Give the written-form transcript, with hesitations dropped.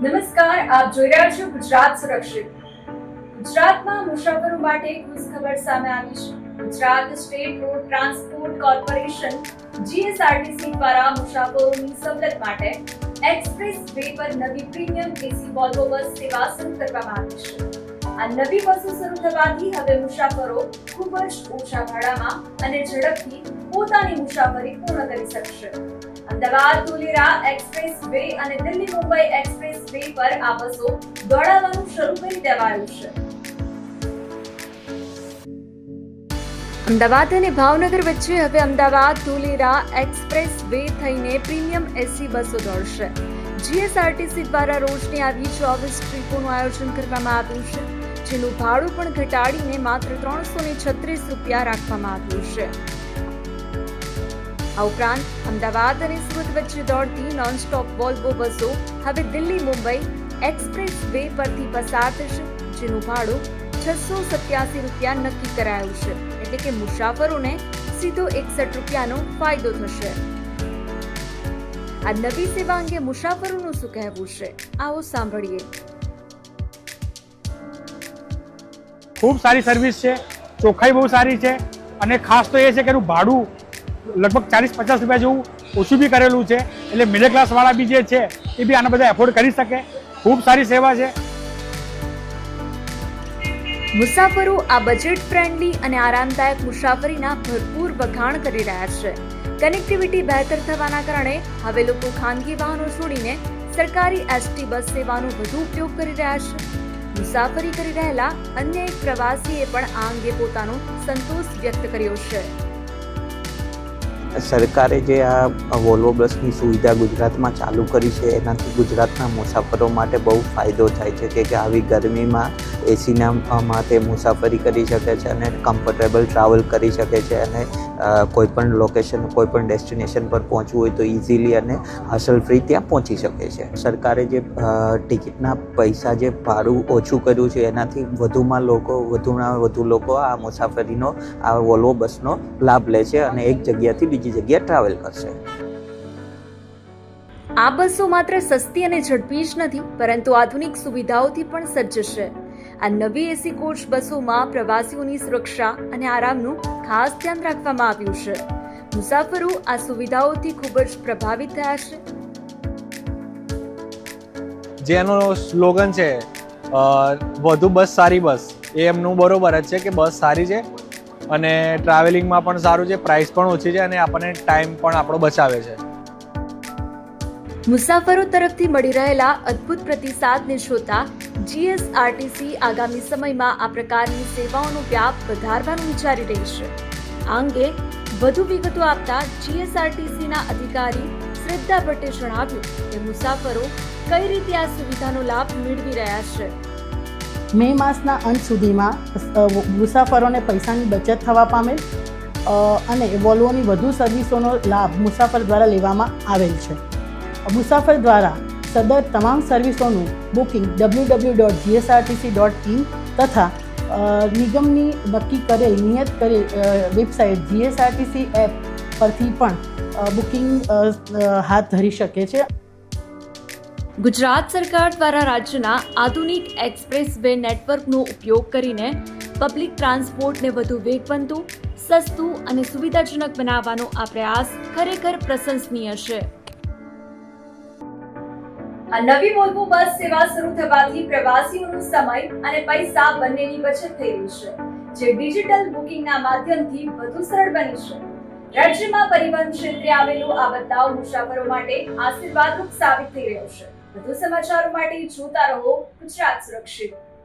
નમસ્કાર, આપ જોઈ રહ્યા છો ગુજરાત સુરક્ષિત. ગુજરાતમાં મુસાફરો માટે ખુશખબર સામે આવી છે. Gujarat state road transport corporation GSRTC દ્વારા મુસાફરોની સવલત માટે એક્સપ્રેસ વે પર નવી પ્રીમિયમ એસી વોલ્વો બસ સેવા શરૂ કરવામાં આવી છે. આ નવી બસો શરૂ થવાથી હવે મુસાફરો ખૂબ જ ઓછા ભાડામાં અને ઝડપથી પોતાની મુસાફરી પૂર્ણ કરી શકશે. અમદાવાદ ધોલેરા એક્સપ્રેસ વે અને દિલ્હી મુંબઈ એક્સપ્રેસ વે પર આ બસો દોડાવવાનું શરૂ કરી દેવાયું છે. અમદાવાદ અને ભાવનગર વચ્ચે હવે અમદાવાદ ધોલેરા એક્સપ્રેસ વે થઈને પ્રીમિયમ એસી બસો દોડશે. GSRTC દ્વારા રોજની આવી 24 ટ્રીપોનું આયોજન કરવામાં આવ્યું છે, જેનું ભાડું પણ ઘટાડીને માત્ર 336 રૂપિયા રાખવામાં આવ્યું છે. આ ઉપરાંત અમદાવાદ અને સુરત વચ્ચે દોડતી નોનસ્ટોપ વોલ્વો બસો હવે દિલ્હી મુંબઈ એક્સપ્રેસ વે પરથી પસાર થશે, જેનું ભાડું 687 રૂપિયા નક્કી કરાયું છે. એટલે કે મુસાફરોને સીધો 61 રૂપિયાનો ફાયદો થશે. આ નવી સેવા અંગે મુસાફરોનું શું કહેવું છે, આવો સાંભળીએ. ખૂબ સારી સર્વિસ છે, ચોખ્ખાઈ બહુ સારી છે અને ખાસ તો એ છે કે એનું ભાડું લગભગ 40-50 રૂપિયા જેવું ઓછું બી કરેલું છે. એટલે મિડલ ક્લાસ વાળા બી જે છે એ બી આના બધા એફોર્ડ કરી શકે. ખૂબ સારી સેવા છે. મુસાફરો આ બજેટ ફ્રેન્ડલી અને આરામદાયક મુસાફરીના ભરપૂર વખાણ કરી રહ્યા છે. કનેક્ટિવિટી બહેતર થવાના કારણે હવે લોકો ખાનગી વાહનો છોડીને સરકારી એસટી બસ સેવાનો વધુ ઉપયોગ કરી રહ્યા છે. મુસાફરી કરી રહેલા અન્ય એક પ્રવાસીએ પણ આ અંગે પોતાનો સંતોષ વ્યક્ત કર્યો છે. સરકારે જે આ વોલ્વો બસની સુવિધા ગુજરાતમાં ચાલુ કરી છે, એનાથી ગુજરાતના મુસાફરો માટે બહુ ફાયદો થાય છે કે આવી ગરમીમાં એસીના માટે મુસાફરી કરી શકે છે અને કમ્ફર્ટેબલ ટ્રાવેલ કરી શકે છે અને કોઈપણ લોકેશન કોઈપણ ડેસ્ટિનેશન પર પહોંચવું હોય તો ઇઝીલી અને હસલ ફ્રી ત્યાં પહોંચી શકે છે. સરકારે જે ટિકિટના પૈસા જે ભાડું ઓછું કર્યું છે, એનાથી વધુમાં વધુ લોકો આ મુસાફરીનો આ વોલ્વો બસનો લાભ લે છે અને એક જગ્યાથી બીજી જગ્યાએ ટ્રાવેલ કરશે. આ બસો માત્ર સસ્તી અને ઝડપી જ નથી, પરંતુ આધુનિક સુવિધાઓથી પણ સજ્જ છે. આ નવી એસી કોચ બસોમાં પ્રવાસીઓની સુરક્ષા અને આરામનું ખાસ ધ્યાન રાખવામાં આવ્યું છે. મુસાફરો આ સુવિધાઓથી ખૂબ જ પ્રભાવિત થયા છે. જેનો સ્લોગન છે વધુ બસ સારી બસ, એ એમનું બરોબર જ છે કે બસ સારી છે અને ટ્રાવેલિંગમાં પણ સારું છે, પ્રાઇસ પણ ઓછી છે અને આપણને ટાઈમ પણ આપણો બચાવે છે. મુસાફરો તરફથી મળી રહેલા અદ્ભુત પ્રતિસાદને જોતા GSRTC આગામી સમયમાં આ પ્રકારની સેવાઓનો વ્યાપ વધારવાનું વિચારી રહી છે. આ અંગે વધુ વિગતો આપતા GSRTCના અધિકારી શ્રદ્ધા ભટ્ટે જણાવ્યું કે મુસાફરો કઈ રીતે આ સુવિધાનો લાભ મેળવી રહ્યા છે. મે માસના અંત સુધીમાં મુસાફરોને પૈસાની બચત થવા પામેલ અને વોલ્વોની વધુ સર્વિસોનો લાભ મુસાફર દ્વારા લેવામાં આવેલ છે. મુસાફર દ્વારા સદર તમામ સર્વિસોનું બુકિંગ www.gsrtc.in તથા નિગમની નક્કી કરેલ નિયત કરેલ વેબસાઇટ GSRTC એપ પરથી પણ બુકિંગ હાથ ધરી શકે છે. ગુજરાત સરકાર દ્વારા રાજ્યના આધુનિક એક્સપ્રેસ વે નેટવર્કનો ઉપયોગ કરીને પબ્લિક ટ્રાન્સપોર્ટને વધુ વેગવંતું, સસ્તું અને સુવિધાજનક બનાવવાનો આ પ્રયાસ ખરેખર પ્રશંસનીય છે. આ નવી વોલ્વો બસ સેવા શરૂ થવાથી પ્રવાસીઓનો સમય અને પૈસા બંનેની બચત થઈ રહી છે, જે ડિજિટલ બુકિંગના માધ્યમથી વધુ સરળ બની છે. રાજ્યમાં પરિવહન ક્ષેત્રે આવેલો આ બદલાવ મુસાફરો માટે આશીર્વાદરૂપ સાબિત થઈ રહ્યો છે. વધુ સમાચારો માટે જોતા રહો ગુજરાત સુરક્ષિત.